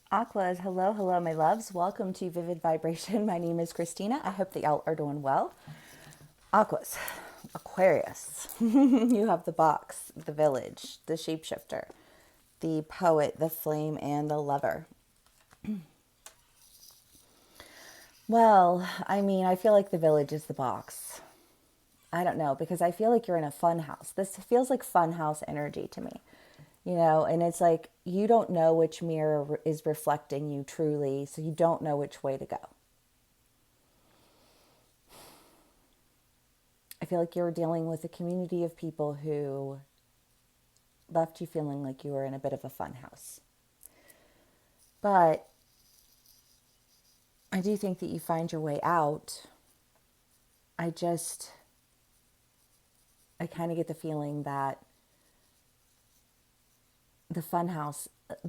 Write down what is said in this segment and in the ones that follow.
Aquas, hello, hello, my loves. Welcome to Vivid Vibration. My name is Christina. I hope that y'all are doing well. Aquas, Aquarius. You have the box, the village, the shapeshifter, the poet, the flame, and the lover. Well, I mean, I feel like the village is the box. I don't know, because I feel like you're in a fun house. This feels like fun house energy to me, and it's like you don't know which mirror is reflecting you truly, so you don't know which way to go. I feel like you're dealing with a community of people who left you feeling like you were in a bit of a fun house. But I do think that you find your way out. I just, I kind of get the feeling that the fun house,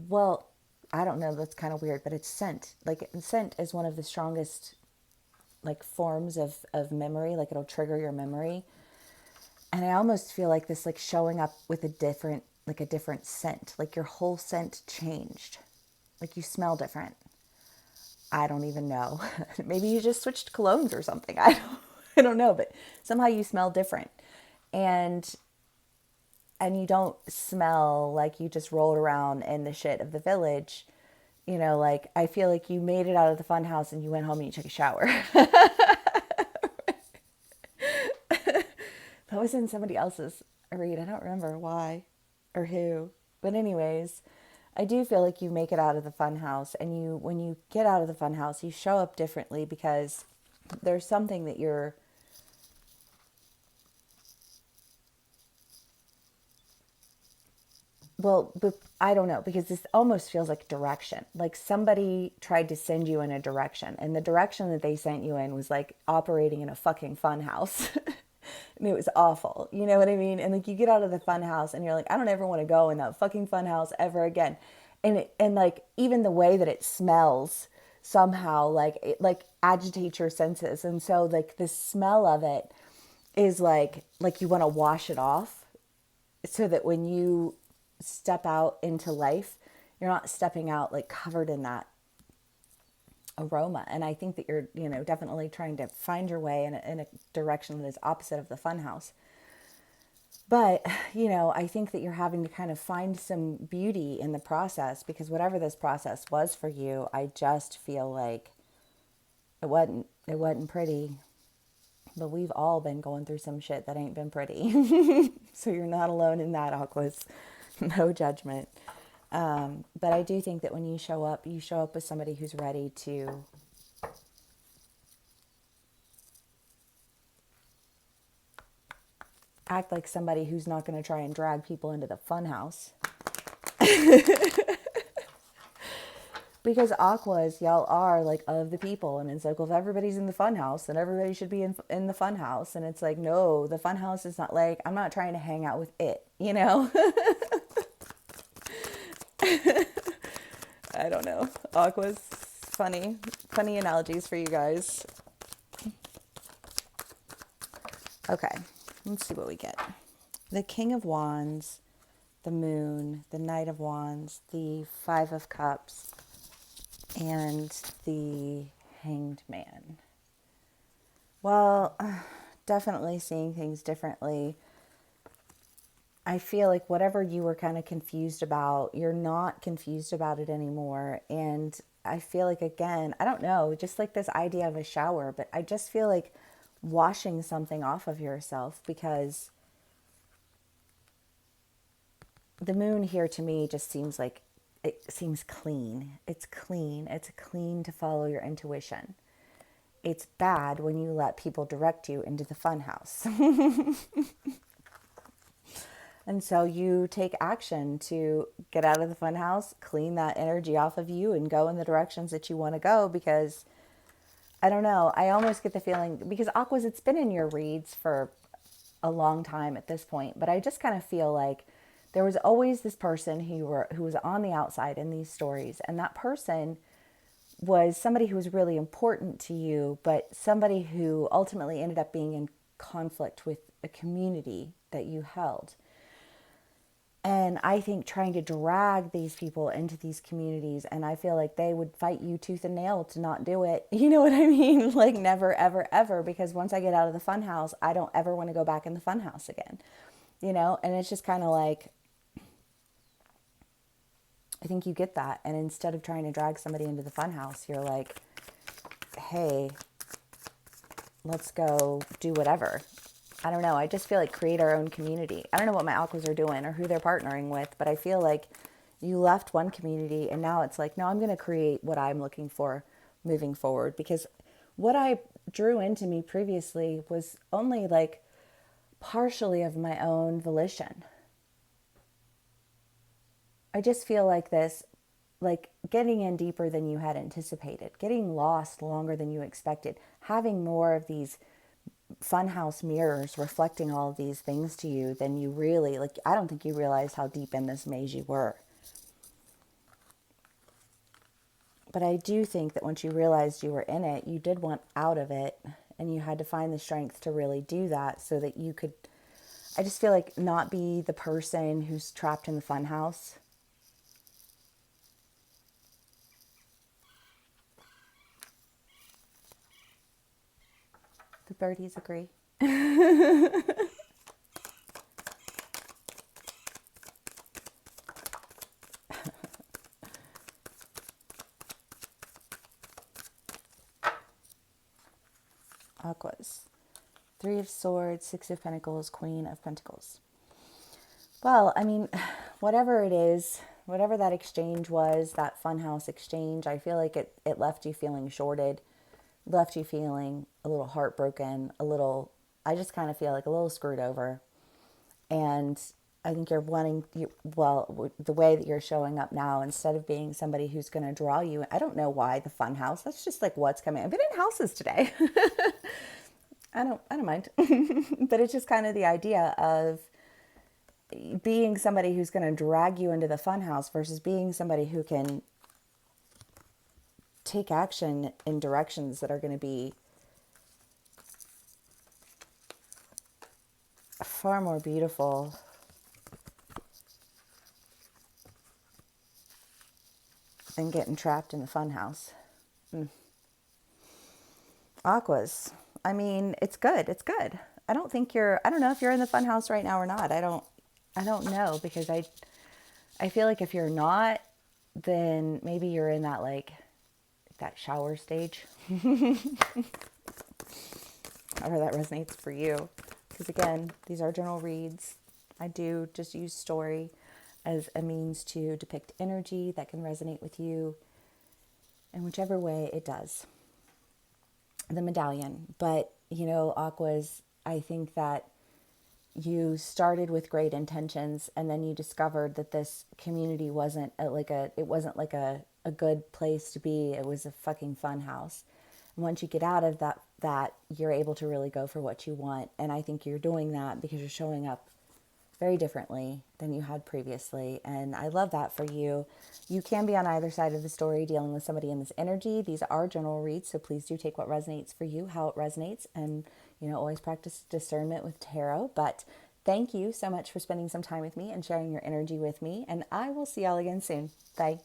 well, I don't know, that's kind of weird, but it's scent. Like, scent is one of the strongest, like, forms of memory. Like, it'll trigger your memory. And I almost feel like this, like, showing up with a different scent. Like, your whole scent changed. Like, you smell different. I don't even know. Maybe you just switched colognes or something. I don't know, but somehow you smell different. And and you don't smell like you just rolled around in the shit of the village. Like I feel like you made it out of the fun house and you went home and you took a shower. That was in somebody else's read. I don't remember why or who. But anyways, I do feel like you make it out of the fun house, and you when you get out of the fun house, you show up differently because there's something that you're, well, but I don't know, because this almost feels like direction. Like somebody tried to send you in a direction, and the direction that they sent you in was like operating in a fucking fun house. And it was awful. You know what I mean? And like you get out of the fun house and you're like, I don't ever want to go in that fucking fun house ever again. And like even the way that it smells somehow like it like agitates your senses. And so like the smell of it is like you want to wash it off so that when you step out into life, you're not stepping out like covered in that aroma. And I think that you're, definitely trying to find your way in a direction that is opposite of the funhouse. But, I think that you're having to kind of find some beauty in the process, because whatever this process was for you, I just feel like it wasn't pretty. But we've all been going through some shit that ain't been pretty. So you're not alone in that, Aquas. No judgment. But I do think that when you show up with somebody who's ready to act like somebody who's not going to try and drag people into the funhouse. Because Aquas, y'all are like of the people, and it's like, well, if everybody's in the funhouse, then everybody should be in the funhouse. And it's like, no, the funhouse is not like, I'm not trying to hang out with it. I don't know. Aquas, funny analogies for you guys. Okay, let's see what we get. The King of Wands, the Moon, the Knight of Wands, the Five of Cups, and the Hanged Man. Well, definitely seeing things differently. I feel like whatever you were kind of confused about, you're not confused about it anymore. And I feel like, again, I don't know, just like this idea of a shower, but I just feel like washing something off of yourself, because the moon here to me just seems like it seems clean. It's clean. It's clean to follow your intuition. It's bad when you let people direct you into the funhouse. And so you take action to get out of the funhouse, clean that energy off of you, and go in the directions that you want to go. Because I don't know, I almost get the feeling, because Aquas, it's been in your reads for a long time at this point, but I just kind of feel like there was always this person who was on the outside in these stories, and that person was somebody who was really important to you, but somebody who ultimately ended up being in conflict with a community that you held. And I think trying to drag these people into these communities, and I feel like they would fight you tooth and nail to not do it. You know what I mean? Like never, ever, ever. Because once I get out of the fun house, I don't ever want to go back in the fun house again. You know? And it's just kind of like, I think you get that. And instead of trying to drag somebody into the fun house, you're like, hey, let's go do whatever. I don't know. I just feel like create our own community. I don't know what my aquas are doing or who they're partnering with, but I feel like you left one community and now it's like, no, I'm going to create what I'm looking for moving forward, because what I drew into me previously was only like partially of my own volition. I just feel like this, like getting in deeper than you had anticipated, getting lost longer than you expected, having more of these funhouse mirrors reflecting all of these things to you than you really, like, I don't think you realized how deep in this maze you were. But I do think that once you realized you were in it, you did want out of it, and you had to find the strength to really do that so that you could, I just feel like, not be the person who's trapped in the funhouse. The birdies agree. Aquas. Three of Swords, Six of Pentacles, Queen of Pentacles. Well, I mean, whatever it is, whatever that exchange was, that funhouse exchange, I feel like it left you feeling shorted, left you feeling a little heartbroken, a little, I just kind of feel like a little screwed over. And I think you're wanting, well, the way that you're showing up now, instead of being somebody who's going to draw you, I don't know why the fun house, that's just like what's coming. I've been in houses today. I don't mind. But it's just kind of the idea of being somebody who's going to drag you into the funhouse versus being somebody who can take action in directions that are going to be far more beautiful than getting trapped in the funhouse. Aquas. I mean, it's good. It's good. I don't think you're, I don't know if you're in the funhouse right now or not. I don't know, because I feel like if you're not, then maybe you're in that, like, that shower stage. However that resonates for you. Because again, these are journal reads. I do just use story as a means to depict energy that can resonate with you in whichever way it does. The medallion. But, you know, Aquas, I think that you started with great intentions, and then you discovered that this community wasn't a good place to be. It was a fucking fun house. And once you get out of that you're able to really go for what you want. And I think you're doing that because you're showing up very differently than you had previously. And I love that for you. You can be on either side of the story dealing with somebody in this energy. These are general reads, so please do take what resonates for you, how it resonates, and, you know, always practice discernment with tarot. But thank you so much for spending some time with me and sharing your energy with me. And I will see y'all again soon. Bye.